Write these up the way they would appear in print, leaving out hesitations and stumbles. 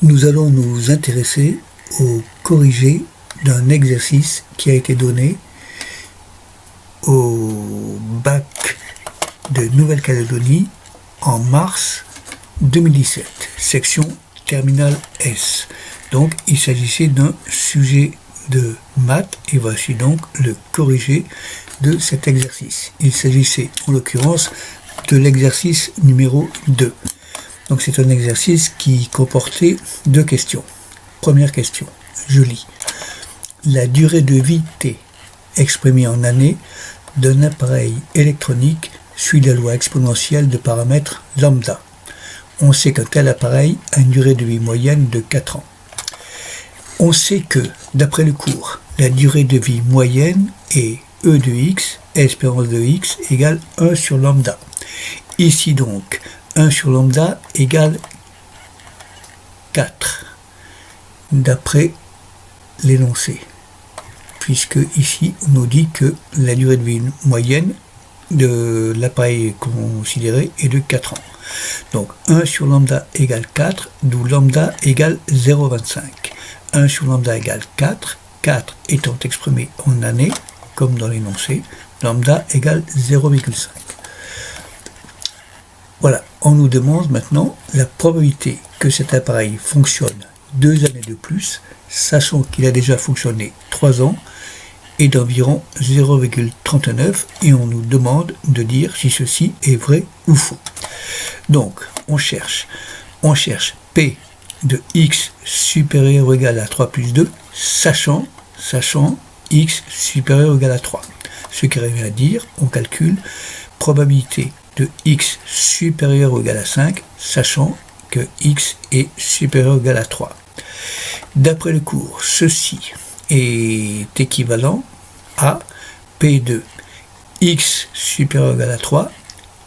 Nous allons nous intéresser au corrigé d'un exercice qui a été donné au bac de Nouvelle-Calédonie en mars 2017, section terminale S. Donc il s'agissait d'un sujet de maths et voici donc le corrigé de cet exercice. Il s'agissait en l'occurrence de l'exercice numéro 2. Donc c'est un exercice qui comportait deux questions. Première question, je lis. La durée de vie T, exprimée en années, d'un appareil électronique suit la loi exponentielle de paramètres lambda. On sait qu'un tel appareil a une durée de vie moyenne de 4 ans. On sait que, d'après le cours, la durée de vie moyenne est E de x, espérance de x, égale 1 sur lambda. Ici donc, 1 sur lambda égale 4, d'après l'énoncé. Puisque ici, on nous dit que la durée de vie moyenne de l'appareil considéré est de 4 ans. Donc 1 sur lambda égale 4, d'où lambda égale 0,25. 1 sur lambda égale 4, 4 étant exprimé en années, comme dans l'énoncé, lambda égale 0,5. Voilà, on nous demande maintenant la probabilité que cet appareil fonctionne 2 années de plus, sachant qu'il a déjà fonctionné 3 ans, est d'environ 0,39 et on nous demande de dire si ceci est vrai ou faux. Donc, on cherche P de x supérieur ou égal à 3 plus 2, sachant x supérieur ou égal à 3. Ce qui revient à dire, on calcule probabilité de x supérieur ou égal à 5, sachant que x est supérieur ou égal à 3. D'après le cours, ceci est équivalent à P de x supérieur ou égal à 3,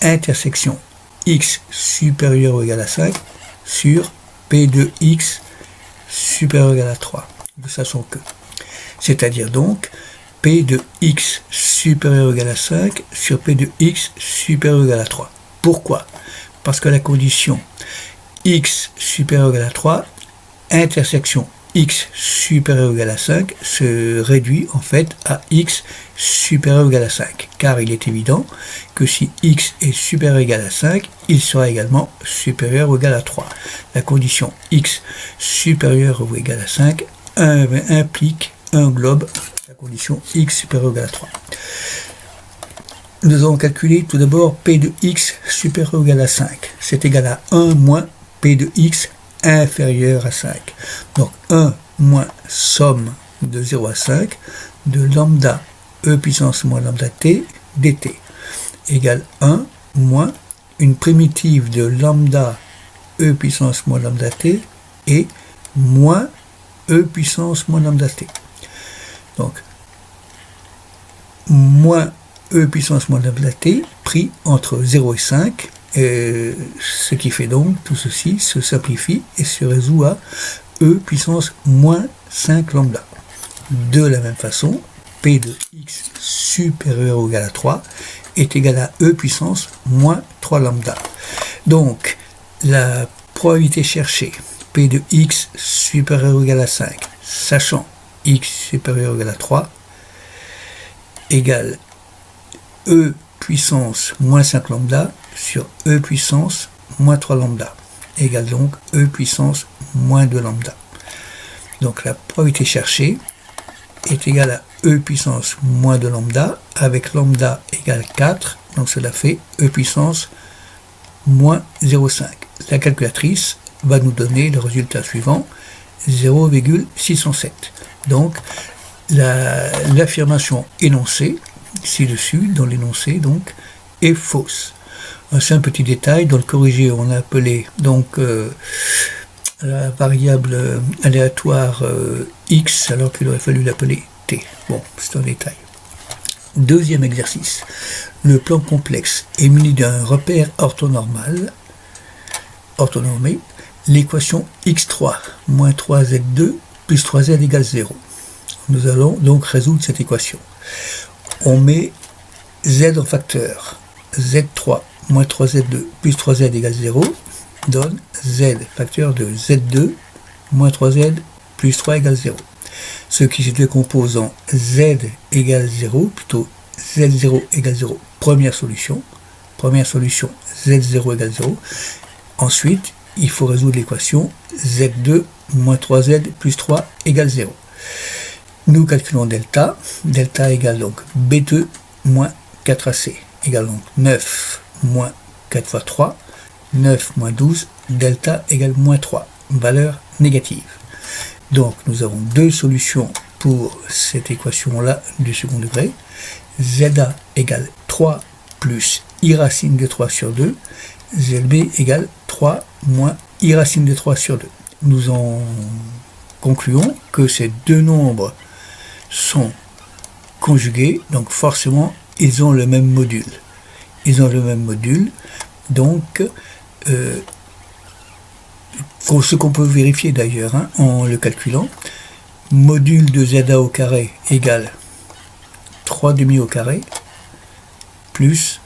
intersection x supérieur ou égal à 5 sur P de x supérieur ou égal à 3. Nous sachons que. C'est-à-dire donc P de x supérieur ou égal à 5 sur P de x supérieur ou égal à 3. Pourquoi? Parce que la condition x supérieur ou égal à 3, intersection x supérieur ou égal à 5 se réduit en fait à x supérieur ou égal à 5, car il est évident que si x est supérieur ou égal à 5, il sera également supérieur ou égal à 3. La condition x supérieur ou égal à 5 englobe la condition x supérieur ou égal à 3. Nous allons calculer tout d'abord P de x supérieur ou égal à 5. C'est égal à 1 moins P de x inférieur à 5. Donc 1 moins somme de 0 à 5 de lambda e puissance moins lambda t dt égale 1 moins une primitive de lambda e puissance moins lambda t et moins e puissance moins lambda t. Donc moins e puissance moins lambda t pris entre 0 et 5, ce qui fait donc tout ceci se simplifie et se résout à e puissance moins 5 lambda. De la même façon, P de x supérieur ou égal à 3 est égal à e puissance moins 3 lambda. Donc la probabilité cherchée, P de x supérieur ou égal à 5, sachant x supérieur ou égal à 3, égale e puissance moins 5 lambda sur e puissance moins 3 lambda, égale donc e puissance moins 2 lambda. Donc la probabilité cherchée est égale à e puissance moins 2 lambda, avec lambda égale 4, donc cela fait e puissance moins 0,5. La calculatrice va nous donner le résultat suivant, 0,607. Donc l'affirmation énoncée ci-dessus, dans l'énoncé, donc, est fausse. Un simple petit détail, dans le corrigé, on a appelé donc la variable aléatoire x, alors qu'il aurait fallu l'appeler t. Bon, c'est un détail. Deuxième exercice. Le plan complexe est muni d'un repère orthonormé. L'équation x3 moins 3z2 plus 3z égale 0. Nous allons donc résoudre cette équation. On met z en facteur. Z3 moins 3z2 plus 3z égale 0 donne z facteur de z2 moins 3z plus 3 égale 0. Ce qui se décompose en z égale 0, plutôt z0 égale 0, première solution, z0 égale 0. Ensuite, il faut résoudre l'équation z2 moins 3z plus 3 égale 0. Nous calculons delta. Delta égale donc B2 moins 4AC égale donc 9 moins 4 fois 3, 9 moins 12, delta égale moins 3, valeur négative. Donc nous avons deux solutions pour cette équation-là du second degré. ZA égale 3 plus I racine de 3 sur 2, ZB égale 3 moins I racine de 3 sur 2. Nous en concluons que ces deux nombres sont conjugués, donc forcément ils ont le même module. Donc ce qu'on peut vérifier d'ailleurs en le calculant, module de ZA au carré égale 3 demi au carré plus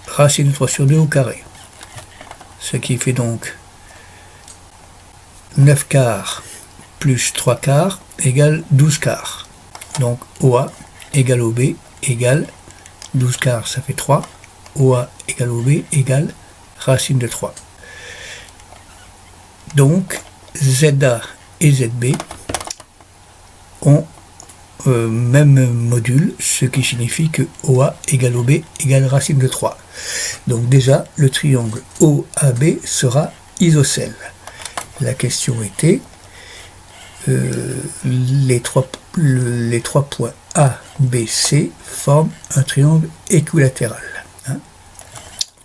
racine de 3 sur 2 au carré. Ce qui fait donc 9 quarts plus 3 quarts égale 12 quarts. Donc OA égale OB égale 12 quarts, ça fait 3. OA égale OB égale racine de 3. Donc ZA et ZB ont même module, ce qui signifie que OA égale OB égale racine de 3. Donc déjà, le triangle OAB sera isocèle. La question était les trois points A, B, C forment un triangle équilatéral.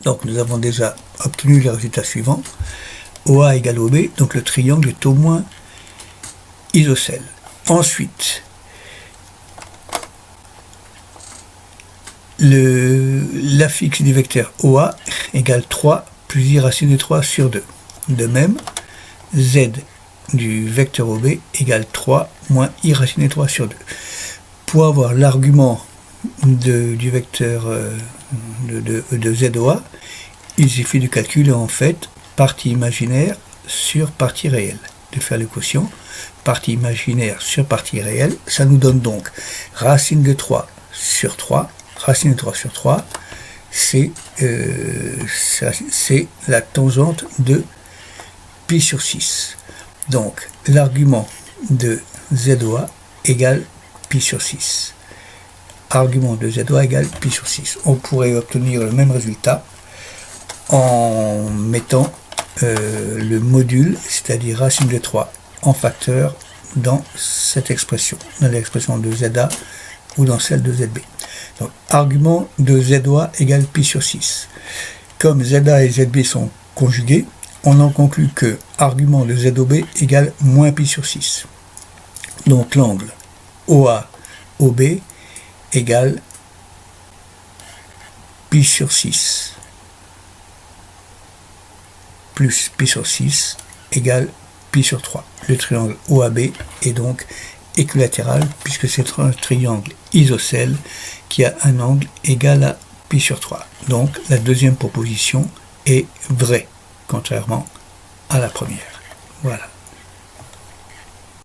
Donc nous avons déjà obtenu les résultats suivants. OA égale OB, donc le triangle est au moins isocèle. Ensuite, l'affixe du vecteur OA égale 3 plus I racine de 3 sur 2. De même, Z du vecteur OB égale 3 moins I racine de 3 sur 2. Pour avoir l'argument du vecteur de ZOA, il suffit de calculer en fait partie imaginaire sur partie réelle, de faire le quotient partie imaginaire sur partie réelle. Ça nous donne donc racine de 3 sur 3. Racine de 3 sur 3, c'est la tangente de pi sur 6. Donc l'argument de ZOA égale pi sur 6. Argument de ZOA égale pi sur 6. On pourrait obtenir le même résultat en mettant le module, c'est-à-dire racine de 3 en facteur dans cette expression, dans l'expression de ZA ou dans celle de ZB. Donc argument de ZOA égale pi sur 6. Comme ZA et ZB sont conjugués, on en conclut que argument de ZOB égale moins pi sur 6. Donc l'angle OA-OB égale pi sur 6 plus pi sur 6 égale pi sur 3. Le triangle OAB est donc équilatéral puisque c'est un triangle isocèle qui a un angle égal à pi sur 3. Donc la deuxième proposition est vraie, contrairement à la première. Voilà.